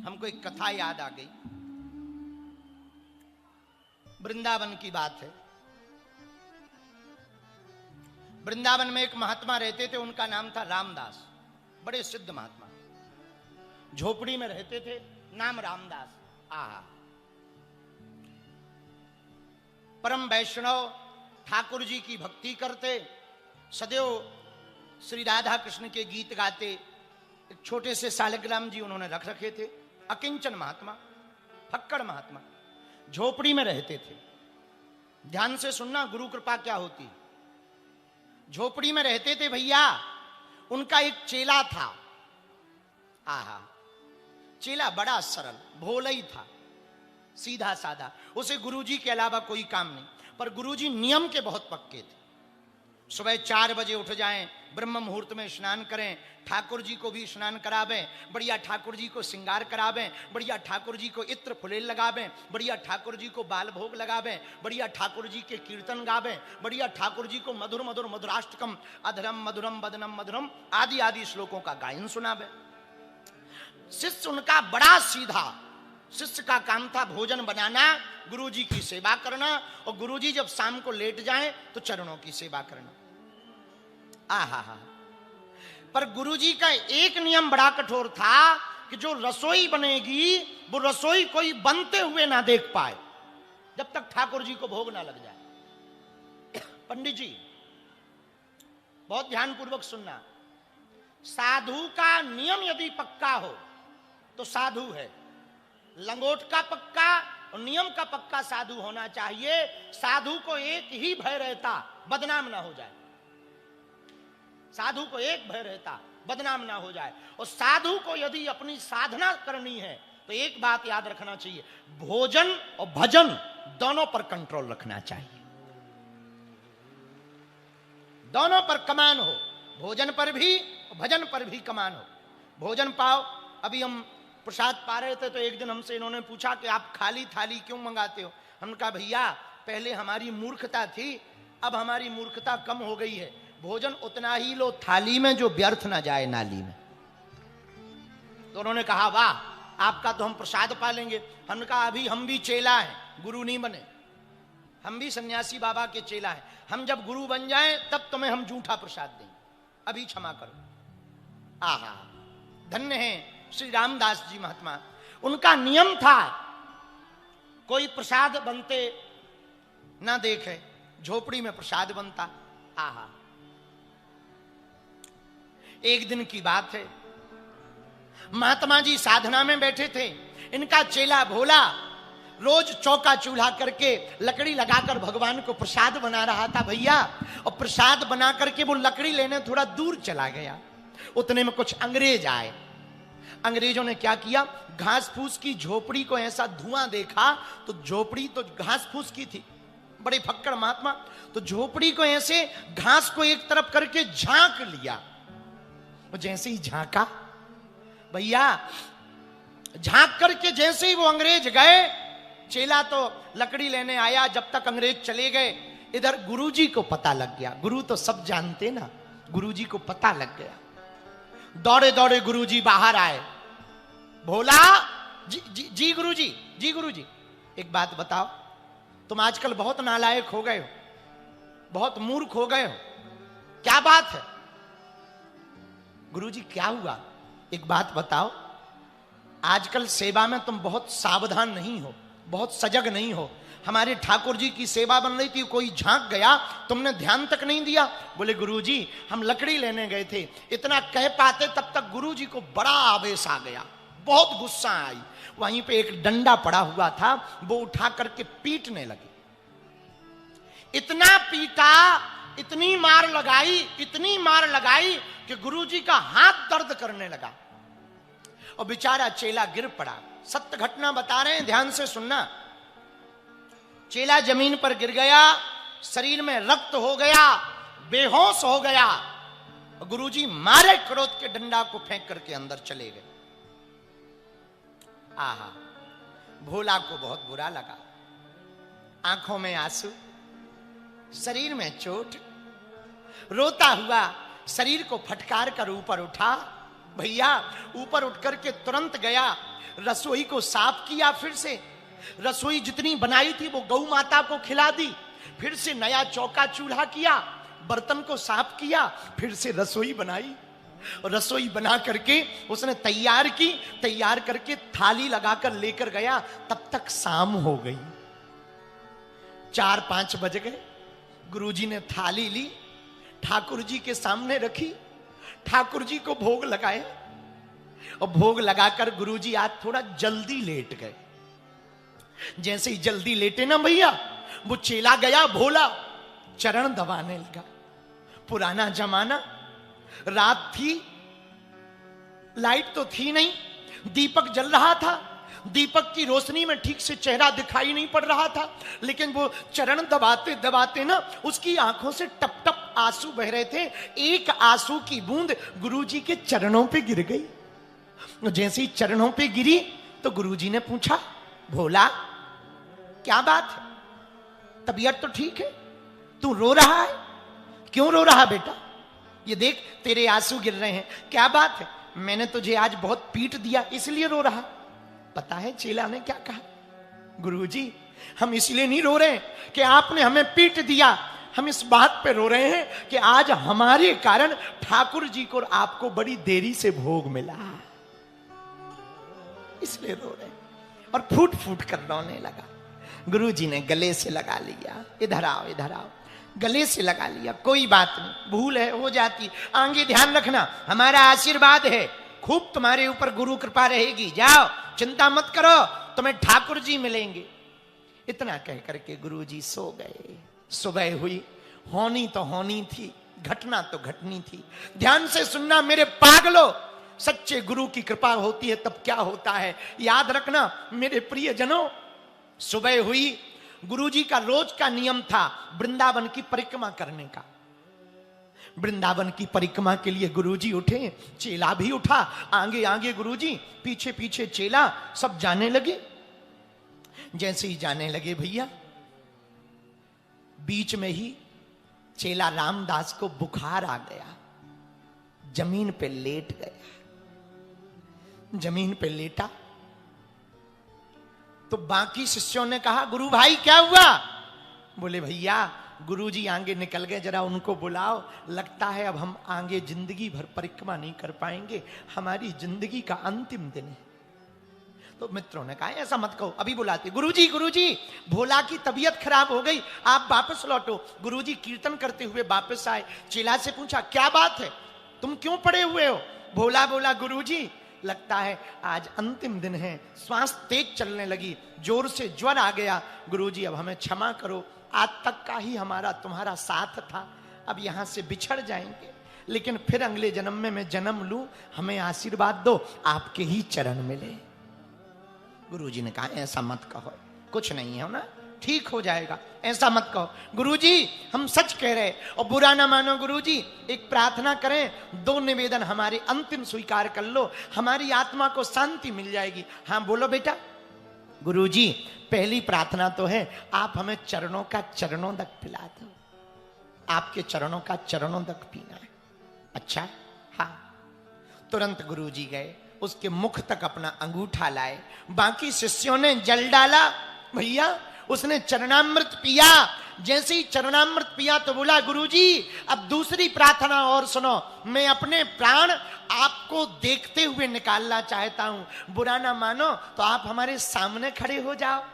हमको एक कथा याद आ गई। वृंदावन की बात है। वृंदावन में एक महात्मा रहते थे, उनका नाम था रामदास। बड़े सिद्ध महात्मा, झोपड़ी में रहते थे, नाम रामदास। आहा, परम वैष्णव, ठाकुर जी की भक्ति करते, सदैव श्री राधा कृष्ण के गीत गाते। एक छोटे से सालग्राम जी उन्होंने रख रखे थे। अकिंचन महात्मा, फक्कड़ महात्मा, झोपड़ी में रहते थे। ध्यान से सुनना, गुरु कृपा क्या होती। झोपड़ी में रहते थे भैया। उनका एक चेला था। आहा, चेला बड़ा सरल भोला ही था, सीधा साधा। उसे गुरुजी के अलावा कोई काम नहीं। पर गुरुजी नियम के बहुत पक्के थे। सुबह 4 बजे उठ जाएं, ब्रह्म मुहूर्त में स्नान करें, ठाकुर जी को भी स्नान करावें, बढ़िया ठाकुर जी को श्रृंगार करावें, बढ़िया ठाकुर जी को इत्र फुलेल लगावें, बढ़िया ठाकुर जी को बाल भोग लगावें, बढ़िया ठाकुर जी के कीर्तन गावें, बढ़िया ठाकुर जी को मधुर मधुर मधुराष्टकम, अधरम मधुरम वदनम मधुरम आदि आदि श्लोकों का गायन सुनावे। शिष्य उनका बड़ा सीधा। शिष्य का काम था भोजन बनाना, गुरुजी की सेवा करना, और गुरुजी जब शाम को लेट जाएं तो चरणों की सेवा करना। आहा, पर गुरुजी का एक नियम बड़ा कठोर था कि जो रसोई बनेगी वो रसोई कोई बनते हुए ना देख पाए, जब तक ठाकुर जी को भोग ना लग जाए। पंडित जी बहुत ध्यानपूर्वक सुनना। साधु का नियम यदि पक्का हो तो साधु है। लंगोट का पक्का और नियम का पक्का साधु होना चाहिए। साधु को एक ही भय रहता, बदनाम ना हो जाए। साधु को एक भय रहता, बदनाम ना हो जाए। और साधु को यदि अपनी साधना करनी है तो एक बात याद रखना चाहिए, भोजन और भजन दोनों पर कंट्रोल रखना चाहिए। दोनों पर कमान हो, भोजन पर भी भजन पर भी कमान हो। भोजन पाओ। अभी हम प्रसाद पा रहे थे तो एक दिन हमसे इन्होंने पूछा कि आप खाली थाली क्यों मंगाते हो। हमने कहा भैया पहले हमारी मूर्खता थी, अब हमारी मूर्खता कम हो गई है। भोजन उतना ही लो थाली में जो व्यर्थ ना जाए नाली में। तो उन्होंने कहा वाह, आपका तो हम प्रसाद पा लेंगे। हमने कहा अभी हम भी चेला हैं, गुरु नहीं बने। हम भी सन्यासी बाबा के चेला हैं। हम जब गुरु बन जाएं तब तुम्हें हम जूठा प्रसाद देंगे, अभी क्षमा करो। आहा, धन्य है श्री रामदास जी महात्मा। उनका नियम था कोई प्रसाद बनते ना देखे, झोपड़ी में प्रसाद बनता। आहा, एक दिन की बात है, महात्मा जी साधना में बैठे थे। इनका चेला भोला रोज चौका चूल्हा करके लकड़ी लगाकर भगवान को प्रसाद बना रहा था भैया। और प्रसाद बना करके वो लकड़ी लेने थोड़ा दूर चला गया। उतने में कुछ अंग्रेज आए। अंग्रेजों ने क्या किया, घास फूस की झोपड़ी को ऐसा धुआं देखा तो झोपड़ी तो घास फूस की थी, बड़े फक्कड़ महात्मा। तो झोपड़ी को ऐसे घास को एक तरफ करके झांक लिया। वो जैसे ही झांका भैया, झांक करके जैसे ही वो अंग्रेज गए, चेला तो लकड़ी लेने आया। जब तक अंग्रेज चले गए, इधर गुरुजी को पता लग गया। गुरु तो सब जानते ना, गुरुजी को पता लग गया। दौड़े दौड़े गुरुजी बाहर आए। भोला जी जी जी गुरुजी, जी गुरुजी, एक बात बताओ, तुम आजकल बहुत नालायक हो गए हो, बहुत मूर्ख हो गए हो, क्या बात है? गुरुजी क्या हुआ, एक बात बताओ। आजकल सेवा में तुम बहुत सावधान नहीं हो, बहुत सजग नहीं हो। हमारे ठाकुर जी की सेवा बन रही थी, कोई झांक गया, तुमने ध्यान तक नहीं दिया। बोले गुरुजी हम लकड़ी लेने गए थे। इतना कह पाते तब तक गुरुजी को बड़ा आवेश आ गया, बहुत गुस्सा आई। वहीं पे एक डंडा पड़ा हुआ था, वो उठा करके पीटने लगे। इतना पीटा, इतनी मार लगाई, इतनी मार लगाई कि गुरुजी का हाथ दर्द करने लगा और बेचारा चेला गिर पड़ा। सत्य घटना बता रहे हैं, ध्यान से सुनना। चेला जमीन पर गिर गया, शरीर में रक्त हो गया, बेहोश हो गया। गुरुजी मारे क्रोध के डंडा को फेंक करके अंदर चले गए। आहा, भोला को बहुत बुरा लगा। आंखों में आंसू, शरीर में चोट, रोता हुआ शरीर को फटकार कर ऊपर उठा। भैया ऊपर उठ करके तुरंत गया, रसोई को साफ किया, फिर से रसोई जितनी बनाई थी वो गौ माता को खिला दी, फिर से नया चौका चूल्हा किया, बर्तन को साफ किया, फिर से रसोई बनाई। रसोई बना करके उसने तैयार की, तैयार करके थाली लगाकर लेकर गया। तब तक शाम हो गई, 4-5 बज गए। गुरुजी ने थाली ली, ठाकुर जी के सामने रखी, ठाकुर जी को भोग लगाया और भोग लगाकर गुरुजी आज थोड़ा जल्दी लेट गए। जैसे ही जल्दी लेटे ना भैया, वो चेला गया भोला, चरण दबाने लगा। पुराना जमाना, रात थी, लाइट तो थी नहीं, दीपक जल रहा था। दीपक की रोशनी में ठीक से चेहरा दिखाई नहीं पड़ रहा था, लेकिन वो चरण दबाते दबाते ना उसकी आंखों से टप टप आंसू बह रहे थे। एक आंसू की बूंद गुरुजी के चरणों पे गिर गई। जैसे ही चरणों पे गिरी तो गुरुजी ने पूछा, भोला क्या बात है, तबीयत तो ठीक है, तू रो रहा है, क्यों रो रहा बेटा? ये देख तेरे आंसू गिर रहे हैं, क्या बात है? मैंने तुझे आज बहुत पीट दिया इसलिए रो रहा। पता है चेला ने क्या कहा? गुरुजी हम इसलिए नहीं रो रहे कि आपने हमें पीट दिया, हम इस बात पे रो रहे हैं कि आज हमारे कारण ठाकुर जी को और आपको बड़ी देरी से भोग मिला, इसलिए रो रहे हैं। और फूट फूट कर रोने लगा। गुरुजी ने गले से लगा लिया, इधर आओ इधर आओ, गले से लगा लिया। कोई बात नहीं, भूल है हो जाती, आगे ध्यान रखना, हमारा आशीर्वाद है, खूब तुम्हारे ऊपर गुरु कृपा रहेगी, जाओ चिंता मत करो, तुम्हें ठाकुर जी मिलेंगे। इतना कह करके गुरुजी सो गए। सुबह हुई, होनी तो होनी थी, घटना तो घटनी थी। ध्यान से सुनना मेरे पागलो, सच्चे गुरु की कृपा होती है तब क्या होता है, याद रखना मेरे प्रिय जनों। सुबह हुई, गुरुजी का रोज का नियम था वृंदावन की परिक्रमा करने का। वृंदावन की परिक्रमा के लिए गुरुजी उठे, चेला भी उठा, आगे आगे गुरुजी, पीछे पीछे चेला, सब जाने लगे। जैसे ही जाने लगे भैया, बीच में ही चेला रामदास को बुखार आ गया, जमीन पे लेट गया। जमीन पे लेटा तो बाकी शिष्यों ने कहा, गुरु भाई क्या हुआ? बोले भैया गुरुजी आगे निकल गए, जरा उनको बुलाओ, लगता है अब हम आगे जिंदगी भर परिक्रमा नहीं कर पाएंगे, हमारी जिंदगी का अंतिम दिन है। तो मित्रों ने कहा ऐसा मत कहो, अभी बुलाते। गुरुजी गुरुजी भोला की तबीयत खराब हो गई, आप वापस लौटो। गुरुजी कीर्तन करते हुए वापस आए। चेला से पूछा क्या बात है, तुम क्यों पड़े हुए हो? भोला बोला गुरुजी लगता है आज अंतिम दिन है, श्वास तेज चलने लगी, जोर से ज्वर आ गया। गुरुजी अब हमें क्षमा करो, आज तक का ही हमारा तुम्हारा साथ था, अब यहां से बिछड़ जाएंगे, लेकिन फिर अगले जन्म में मैं जन्म लूं, हमें आशीर्वाद दो, आपके ही चरण मिले। गुरुजी ने कहा ऐसा मत कहो, कुछ नहीं है ना, ठीक हो जाएगा, ऐसा मत कहो। गुरुजी हम सच कह रहे और बुरा ना मानो। गुरुजी एक प्रार्थना करें, 2 निवेदन हमारे अंतिम स्वीकार कर लो, हमारी आत्मा को शांति मिल जाएगी। हाँ बोलो बेटा। गुरुजी पहली प्रार्थना तो है आप हमें चरणों का चरणों तक पिला दो, आपके चरणों का चरणों तक पीना है। अच्छा हाँ। तुरंत गुरुजी गए, उसके मुख तक अपना अंगूठा लाए, बाकी शिष्यों ने जल डाला। भैया उसने चरणामृत पिया। जैसे ही चरणामृत पिया तो बोला गुरुजी अब दूसरी प्रार्थना और सुनो, मैं अपने प्राण आपको देखते हुए निकालना चाहता हूं, बुरा ना मानो तो आप हमारे सामने खड़े हो जाओ।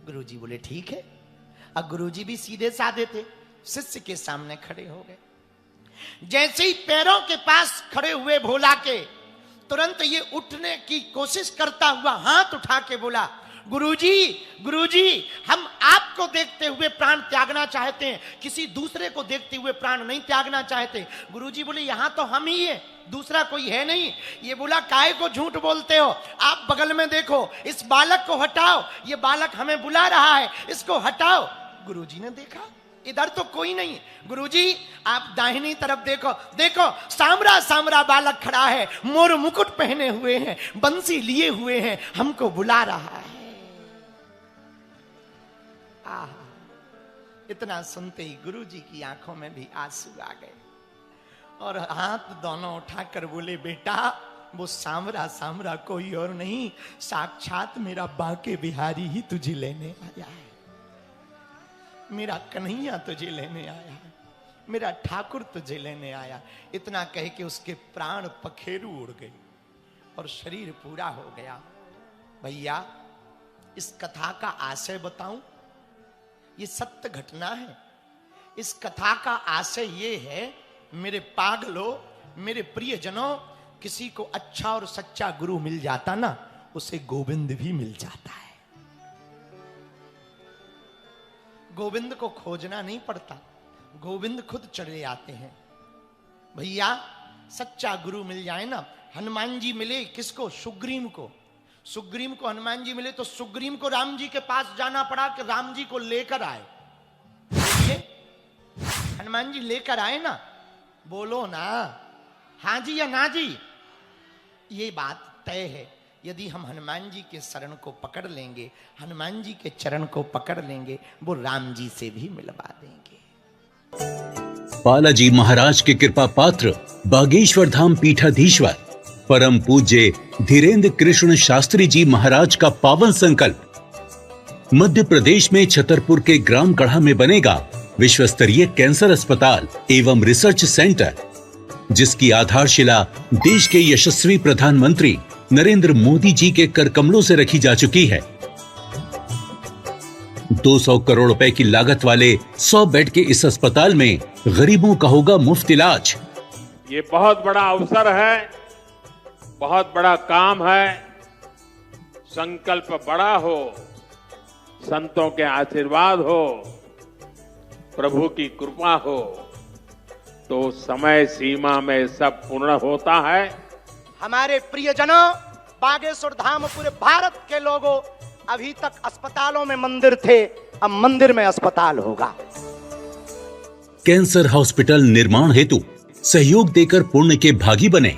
गुरुजी बोले ठीक है। अब गुरुजी भी सीधे साधे थे, शिष्य के सामने खड़े हो गए। जैसे ही पैरों के पास खड़े हुए भोला के, तुरंत ये उठने की कोशिश करता हुआ हाथ उठा के बोला गुरुजी गुरुजी हम आपको देखते हुए प्राण त्यागना चाहते हैं, किसी दूसरे को देखते हुए प्राण नहीं त्यागना चाहते। गुरुजी बोले यहां तो हम ही है, दूसरा कोई है नहीं। ये बोला काहे को झूठ बोलते हो, आप बगल में देखो, इस बालक को हटाओ, ये बालक हमें बुला रहा है, इसको हटाओ। गुरुजी ने देखा इधर तो कोई नहीं। गुरुजी आप दाहिनी तरफ देखो, देखो सामरा सामरा बालक खड़ा है, मोर मुकुट पहने हुए हैं, बंसी लिए हुए हैं, हमको बुला रहा है। इतना सुनते ही गुरुजी की आंखों में भी आंसू आ गए और हाथ दोनों उठाकर बोले बेटा वो सांवरा सांवरा कोई और नहीं, साक्षात मेरा बांके बिहारी ही तुझे लेने आया है। मेरा कन्हैया तुझे लेने आया है, मेरा ठाकुर तुझे लेने आया। इतना कह के उसके प्राण पखेरु उड़ गए और शरीर पूरा हो गया। भैया, इस कथा का आशय बताऊं? ये सत्य घटना है। इस कथा का आशय ये है, मेरे पागलों, मेरे प्रियजनों, किसी को अच्छा और सच्चा गुरु मिल जाता ना, उसे गोविंद भी मिल जाता है। गोविंद को खोजना नहीं पड़ता, गोविंद खुद चले आते हैं। भैया, सच्चा गुरु मिल जाए ना, हनुमान जी मिले किसको? सुग्रीव को। सुग्रीव को हनुमान जी मिले तो सुग्रीव को राम जी के पास जाना पड़ा कि राम जी को लेकर आए। हनुमान जी लेकर आए ना, बोलो ना हाँ जी या ना जी। ये बात तय है, यदि हम हनुमान जी के शरण को पकड़ लेंगे, हनुमान जी के चरण को पकड़ लेंगे, वो राम जी से भी मिलवा देंगे। बालाजी महाराज के कृपा पात्र बागेश्वर धाम पीठाधीश्वर परम पूज्य धीरेन्द्र कृष्ण शास्त्री जी महाराज का पावन संकल्प। मध्य प्रदेश में छतरपुर के ग्राम गढ़ा में बनेगा विश्व स्तरीय कैंसर अस्पताल एवं रिसर्च सेंटर, जिसकी आधारशिला देश के यशस्वी प्रधानमंत्री नरेंद्र मोदी जी के कर कमलों से रखी जा चुकी है। 200 करोड़ रुपए की लागत वाले 100 बेड के इस अस्पताल में गरीबों का होगा मुफ्त इलाज। ये बहुत बड़ा अवसर है, बहुत बड़ा काम है। संकल्प बड़ा हो, संतों के आशीर्वाद हो, प्रभु की कृपा हो, तो समय सीमा में सब पूर्ण होता है। हमारे प्रियजनों, बागेश्वर धाम पूरे भारत के लोगों, अभी तक अस्पतालों में मंदिर थे, अब मंदिर में अस्पताल होगा। कैंसर हॉस्पिटल निर्माण हेतु सहयोग देकर पुण्य के भागी बने।